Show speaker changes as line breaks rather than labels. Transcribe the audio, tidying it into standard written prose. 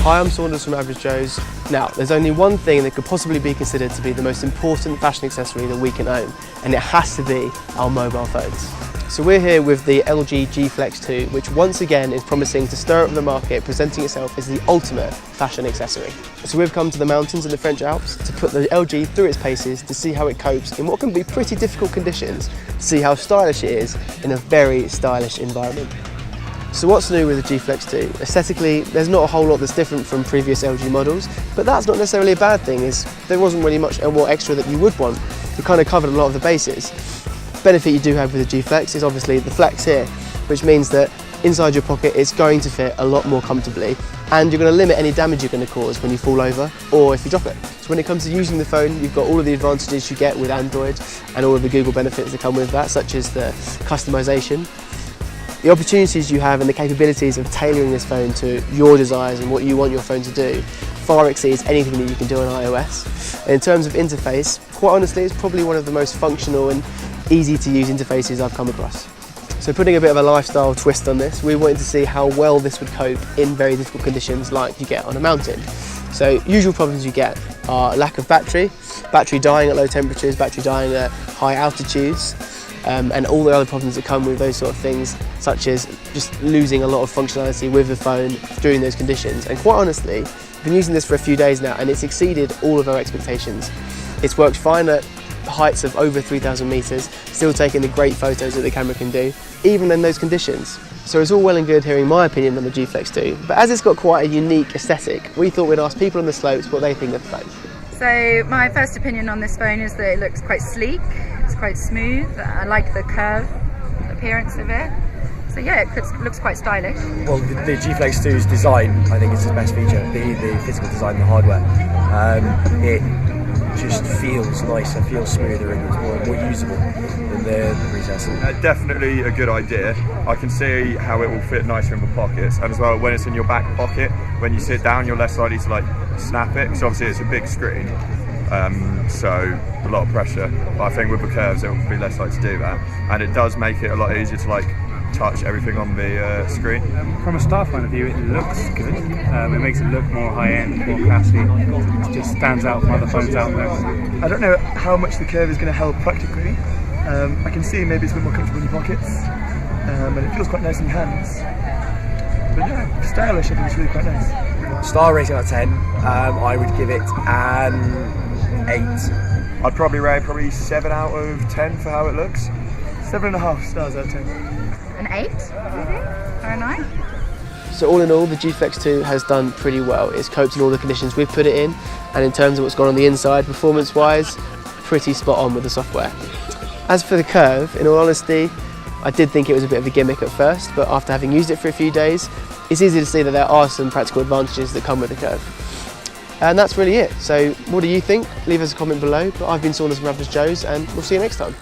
Hi, I'm Saunders from Average Joe's. Now, there's only one thing that could possibly be considered to be the most important fashion accessory that we can own, and it has to be our mobile phones. So we're here with the LG G Flex2, which once again is promising to stir up the market, presenting itself as the ultimate fashion accessory. So we've come to the mountains in the French Alps to put the LG through its paces to see how it copes in what can be pretty difficult conditions, to see how stylish it is in a very stylish environment. So what's new with the G Flex2? Aesthetically, there's not a whole lot that's different from previous LG models, but that's not necessarily a bad thing, as there wasn't really much more extra that you would want. We kind of covered a lot of the bases. Benefit you do have with the G Flex is obviously the flex here, which means that inside your pocket it's going to fit a lot more comfortably, and you're going to limit any damage you're going to cause when you fall over or if you drop it. So when it comes to using the phone, you've got all of the advantages you get with Android and all of the Google benefits that come with that, such as the customization. The opportunities you have and the capabilities of tailoring this phone to your desires and what you want your phone to do far exceeds anything that you can do on iOS. And in terms of interface, quite honestly, it's probably one of the most functional and easy to use interfaces I've come across. So putting a bit of a lifestyle twist on this, we wanted to see how well this would cope in very difficult conditions like you get on a mountain. So usual problems you get are lack of battery dying at low temperatures, battery dying at high altitudes, and all the other problems that come with those sort of things, such as just losing a lot of functionality with the phone during those conditions. And quite honestly, I've been using this for a few days now and it's exceeded all of our expectations. It's worked fine at heights of over 3,000 metres, still taking the great photos that the camera can do, even in those conditions. So it's all well and good hearing my opinion on the G Flex2, but as it's got quite a unique aesthetic, we thought we'd ask people on the slopes what they think of the phone.
So my first opinion on this phone is that it looks quite sleek, it's quite smooth, I like the curve appearance of it. So yeah, it looks quite stylish.
Well, the G Flex2's design, I think, is its best feature, the physical design, the hardware. It just feels nicer, feels smoother, and it's more usable than the predecessor.
Definitely a good idea. I can see how it will fit nicer in the pockets, and as well when it's in your back pocket, when you sit down you're less likely to like snap it, because obviously it's a big screen, so a lot of pressure, but I think with the curves it will be less likely to do that, and it does make it a lot easier to like touch everything on the screen.
From a style point of view, it looks good. It makes it look more high-end, more classy. It just stands out from other phones out there.
I don't know how much the curve is going to help practically. I can see maybe it's a bit more comfortable in your pockets, and it feels quite nice in your hands. But yeah, stylish, I think it's really quite nice.
Star rating out of 10, I would give it an 8.
I'd probably rate 7 out of 10 for how it looks.
7.5 stars out of 10.
An 8, maybe? Or a 9?
So all in all, the G Flex2 has done pretty well. It's coped in all the conditions we've put it in, and in terms of what's gone on the inside, performance-wise, pretty spot on with the software. As for the curve, in all honesty, I did think it was a bit of a gimmick at first, but after having used it for a few days, it's easy to see that there are some practical advantages that come with the curve. And that's really it. So what do you think? Leave us a comment below. But I've been Saunders from Average Joe's, and we'll see you next time.